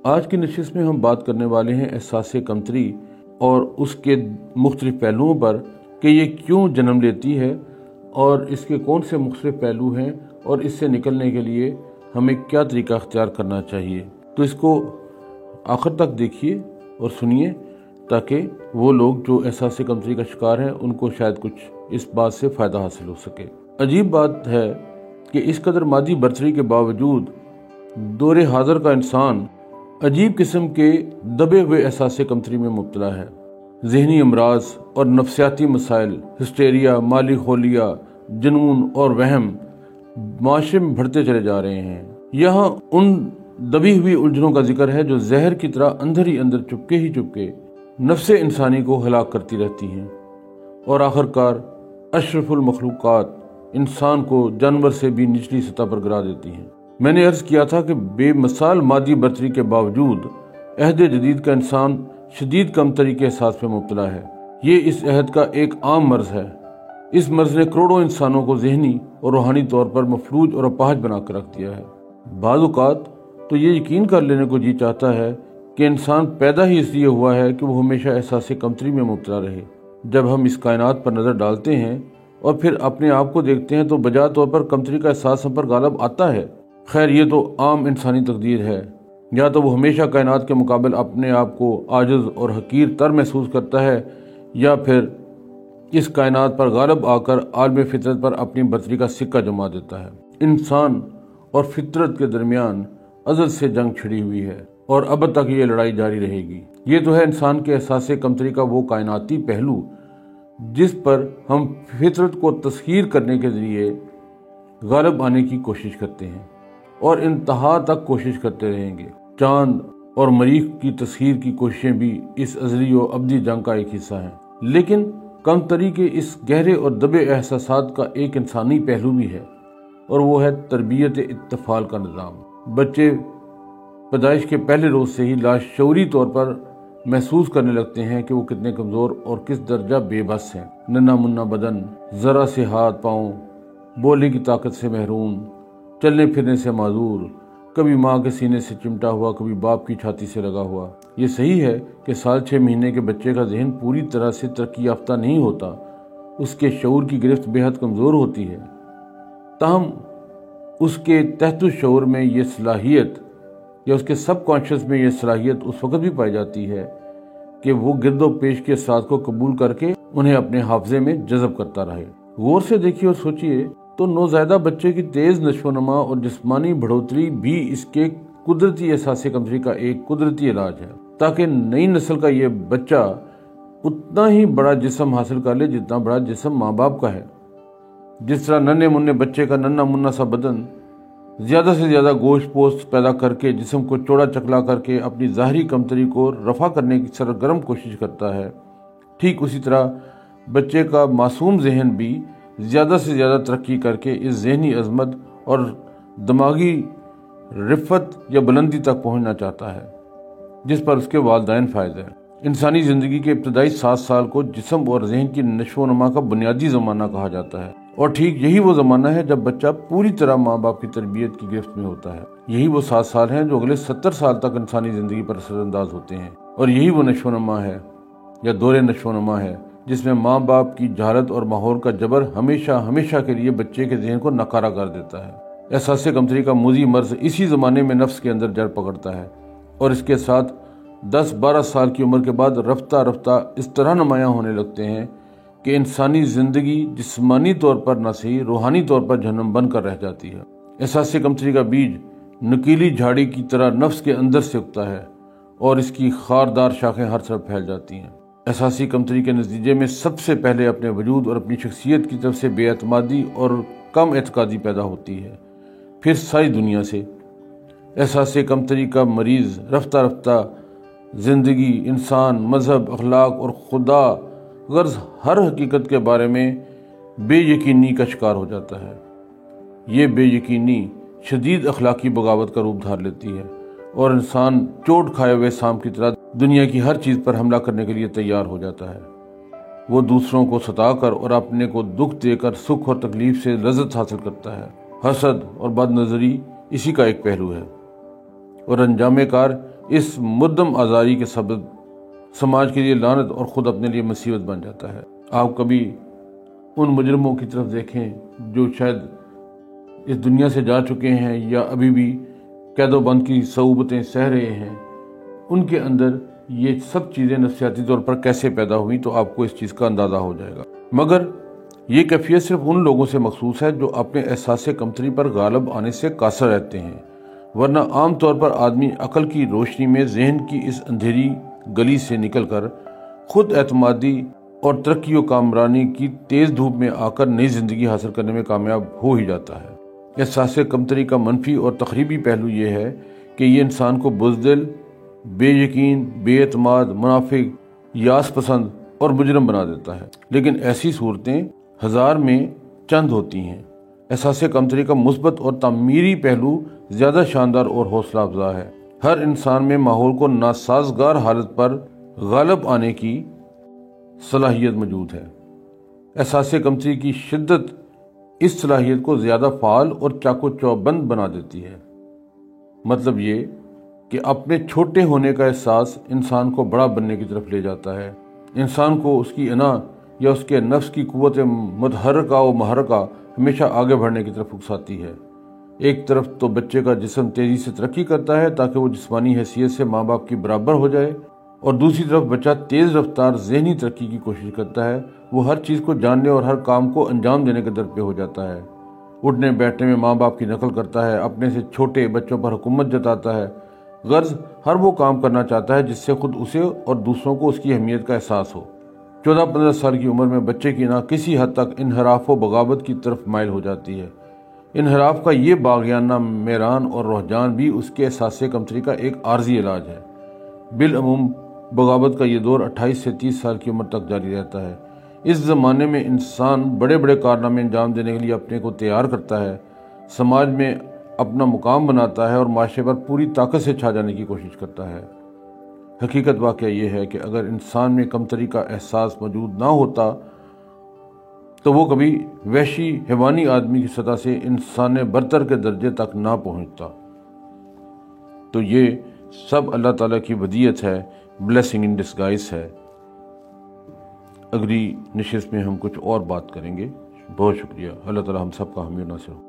آج کی نشست میں ہم بات کرنے والے ہیں احساس کمتری اور اس کے مختلف پہلوؤں پر کہ یہ کیوں جنم لیتی ہے اور اس کے کون سے مختلف پہلو ہیں اور اس سے نکلنے کے لیے ہمیں کیا طریقہ اختیار کرنا چاہیے۔ تو اس کو آخر تک دیکھیے اور سنیے تاکہ وہ لوگ جو احساس کمتری کا شکار ہیں ان کو شاید کچھ اس بات سے فائدہ حاصل ہو سکے۔ عجیب بات ہے کہ اس قدر مادی برتری کے باوجود دور حاضر کا انسان عجیب قسم کے دبے ہوئے احساس کمتری میں مبتلا ہے۔ ذہنی امراض اور نفسیاتی مسائل، ہسٹیریا، مالی خولیا، جنون اور وہم معاشرے میں بڑھتے چلے جا رہے ہیں۔ یہاں ان دبی ہوئی الجھنوں کا ذکر ہے جو زہر کی طرح اندر ہی اندر چپکے ہی چپکے نفس انسانی کو ہلاک کرتی رہتی ہیں اور آخر کار اشرف المخلوقات انسان کو جانور سے بھی نچلی سطح پر گرا دیتی ہیں۔ میں نے عرض کیا تھا کہ بے مثال مادی برتری کے باوجود عہد جدید کا انسان شدید کمتری کے احساس میں مبتلا ہے۔ یہ اس عہد کا ایک عام مرض ہے۔ اس مرض نے کروڑوں انسانوں کو ذہنی اور روحانی طور پر مفلوج اور اپاہج بنا کر رکھ دیا ہے۔ بعض اوقات تو یہ یقین کر لینے کو جی چاہتا ہے کہ انسان پیدا ہی اس لیے ہوا ہے کہ وہ ہمیشہ احساس کمتری میں مبتلا رہے۔ جب ہم اس کائنات پر نظر ڈالتے ہیں اور پھر اپنے آپ کو دیکھتے ہیں تو بجا طور پر کمتری کا احساس ہم پر غالب آتا ہے۔ خیر یہ تو عام انسانی تقدیر ہے، یا تو وہ ہمیشہ کائنات کے مقابل اپنے آپ کو عاجز اور حقیر تر محسوس کرتا ہے یا پھر اس کائنات پر غالب آ کر عالم فطرت پر اپنی برتری کا سکہ جما دیتا ہے۔ انسان اور فطرت کے درمیان ازل سے جنگ چھڑی ہوئی ہے اور اب تک یہ لڑائی جاری رہے گی۔ یہ تو ہے انسان کے احساس کمتری کا وہ کائناتی پہلو جس پر ہم فطرت کو تسخیر کرنے کے ذریعے غالب آنے کی کوشش کرتے ہیں اور انتہا تک کوشش کرتے رہیں گے۔ چاند اور مریخ کی تسخیر کی کوششیں بھی اس ازلی و ابدی جنگ کا ایک حصہ ہیں، لیکن کمتری کے اس گہرے اور دبے احساسات کا ایک انسانی پہلو بھی ہے اور وہ ہے تربیت اطفال کا نظام۔ بچے پیدائش کے پہلے روز سے ہی لاشعوری طور پر محسوس کرنے لگتے ہیں کہ وہ کتنے کمزور اور کس درجہ بے بس ہیں۔ ننھا منھا بدن، ذرا سے ہاتھ پاؤں، بولنے کی طاقت سے محروم، چلنے پھرنے سے معذور، کبھی ماں کے سینے سے چمٹا ہوا، کبھی باپ کی چھاتی سے لگا ہوا۔ یہ صحیح ہے کہ 6 مہینے کے بچے کا ذہن پوری طرح سے ترقی یافتہ نہیں ہوتا، اس کے شعور کی گرفت بے حد کمزور ہوتی ہے، تاہم اس کے تحت الشعور میں یہ صلاحیت یا اس کے سب کانشیس میں یہ صلاحیت اس وقت بھی پائی جاتی ہے کہ وہ گرد و پیش کے اثرات کو قبول کر کے انہیں اپنے حافظے میں جذب کرتا رہے۔ غور سے دیکھیے اور سوچئے تو نوزائیدہ بچے کی تیز نشو و نما اور جسمانی بڑھوتری بھی اس کے قدرتی احساس کمتری کا ایک قدرتی علاج ہے، تاکہ نئی نسل کا یہ بچہ اتنا ہی بڑا جسم حاصل کر لے جتنا بڑا جسم ماں باپ کا ہے۔ جس طرح ننھے منھے بچے کا ننھا منھا سا بدن زیادہ سے زیادہ گوشت پوست پیدا کر کے جسم کو چوڑا چکلا کر کے اپنی ظاہری کمتری کو رفع کرنے کی سرگرم کوشش کرتا ہے، ٹھیک اسی طرح بچے کا معصوم ذہن بھی زیادہ سے زیادہ ترقی کر کے اس ذہنی عظمت اور دماغی رفت یا بلندی تک پہنچنا چاہتا ہے جس پر اس کے والدین فائز ہیں۔ انسانی زندگی کے ابتدائی 7 سال کو جسم اور ذہن کی نشو و نما کا بنیادی زمانہ کہا جاتا ہے، اور ٹھیک یہی وہ زمانہ ہے جب بچہ پوری طرح ماں باپ کی تربیت کی گرفت میں ہوتا ہے۔ یہی وہ 7 سال ہیں جو اگلے 70 سال تک انسانی زندگی پر اثر انداز ہوتے ہیں، اور یہی وہ نشو و نما ہے یا دور نشو و نما ہے جس میں ماں باپ کی جہالت اور ماحول کا جبر ہمیشہ ہمیشہ کے لیے بچے کے ذہن کو ناکارہ کر دیتا ہے۔ احساس کمتری کا موذی مرض اسی زمانے میں نفس کے اندر جڑ پکڑتا ہے اور اس کے ساتھ 10-12 سال کی عمر کے بعد رفتہ رفتہ اس طرح نمایاں ہونے لگتے ہیں کہ انسانی زندگی جسمانی طور پر نہ صحیح روحانی طور پر جہنم بن کر رہ جاتی ہے۔ احساس کمتری کا بیج نکیلی جھاڑی کی طرح نفس کے اندر سے اگتا ہے اور اس کی خاردار شاخیں ہر طرف پھیل جاتی ہیں۔ احساسی کمتری کے نتیجے میں سب سے پہلے اپنے وجود اور اپنی شخصیت کی طرف سے بے اعتمادی اور کم اعتقادی پیدا ہوتی ہے، پھر ساری دنیا سے۔ احساس کمتری کا مریض رفتہ رفتہ زندگی، انسان، مذہب، اخلاق اور خدا غرض ہر حقیقت کے بارے میں بے یقینی کا شکار ہو جاتا ہے۔ یہ بے یقینی شدید اخلاقی بغاوت کا روپ دھار لیتی ہے اور انسان چوٹ کھائے ہوئے سانپ کی طرح دنیا کی ہر چیز پر حملہ کرنے کے لیے تیار ہو جاتا ہے۔ وہ دوسروں کو ستا کر اور اپنے کو دکھ دے کر سکھ اور تکلیف سے لذت حاصل کرتا ہے۔ حسد اور بد نظری اسی کا ایک پہلو ہے، اور انجام کار اس مردم آزاری کے سبب سماج کے لیے لعنت اور خود اپنے لیے مصیبت بن جاتا ہے۔ آپ کبھی ان مجرموں کی طرف دیکھیں جو شاید اس دنیا سے جا چکے ہیں یا ابھی بھی قید و بند کی صعوبتیں سہ رہے ہیں، ان کے اندر یہ سب چیزیں نفسیاتی طور پر کیسے پیدا ہوئیں تو آپ کو اس چیز کا اندازہ ہو جائے گا۔ مگر یہ کیفیت صرف ان لوگوں سے مخصوص ہے جو اپنے احساس کمتری پر غالب آنے سے قاصر رہتے ہیں، ورنہ عام طور پر آدمی عقل کی روشنی میں ذہن کی اس اندھیری گلی سے نکل کر خود اعتمادی اور ترقی و کامرانی کی تیز دھوپ میں آ کر نئی زندگی حاصل کرنے میں کامیاب ہو ہی جاتا ہے۔ احساس کمتری کا منفی اور تخریبی پہلو یہ ہے کہ یہ انسان کو بزدل، بے یقین، بے اعتماد، منافق، یاس پسند اور مجرم بنا دیتا ہے۔ لیکن ایسی صورتیں ہزار میں چند ہوتی ہیں۔ احساس کمتری کا مثبت اور تعمیری پہلو زیادہ شاندار اور حوصلہ افزا ہے۔ ہر انسان میں ماحول کو ناسازگار حالت پر غالب آنے کی صلاحیت موجود ہے۔ احساس کمتری کی شدت اس صلاحیت کو زیادہ فعال اور چاقو چوبند بنا دیتی ہے۔ مطلب یہ کہ اپنے چھوٹے ہونے کا احساس انسان کو بڑا بننے کی طرف لے جاتا ہے۔ انسان کو اس کی انا یا اس کے نفس کی قوت متحرکہ و محرکہ ہمیشہ آگے بڑھنے کی طرف اکساتی ہے۔ ایک طرف تو بچے کا جسم تیزی سے ترقی کرتا ہے تاکہ وہ جسمانی حیثیت سے ماں باپ کی برابر ہو جائے، اور دوسری طرف بچہ تیز رفتار ذہنی ترقی کی کوشش کرتا ہے۔ وہ ہر چیز کو جاننے اور ہر کام کو انجام دینے کے در پہ ہو جاتا ہے۔ اٹھنے بیٹھنے میں ماں باپ کی نقل کرتا ہے، اپنے سے چھوٹے بچوں پر حکومت جتاتا ہے، غرض ہر وہ کام کرنا چاہتا ہے جس سے خود اسے اور دوسروں کو اس کی اہمیت کا احساس ہو۔ 14-15 سال کی عمر میں بچے کی نا کسی حد تک انحراف و بغاوت کی طرف مائل ہو جاتی ہے۔ انحراف کا یہ باغیانہ میران اور رجحان بھی اس کے احساس کمتری کا ایک عارضی علاج ہے۔ بالعموم بغاوت کا یہ دور 28 سے 30 سال کی عمر تک جاری رہتا ہے۔ اس زمانے میں انسان بڑے بڑے کارنامے انجام دینے کے لیے اپنے کو تیار کرتا ہے، سماج میں اپنا مقام بناتا ہے اور معاشرے پر پوری طاقت سے چھا جانے کی کوشش کرتا ہے۔ حقیقت واقعہ یہ ہے کہ اگر انسان میں کمتری کا احساس موجود نہ ہوتا تو وہ کبھی وحشی حیوانی آدمی کی سطح سے انسان برتر کے درجے تک نہ پہنچتا۔ تو یہ سب اللہ تعالیٰ کی ودیعت ہے، بلیسنگ ان ڈسگائز ہے۔ اگلی نشست میں ہم کچھ اور بات کریں گے۔ بہت شکریہ۔ اللہ تعالیٰ ہم سب کا حامی و ناصر ہو۔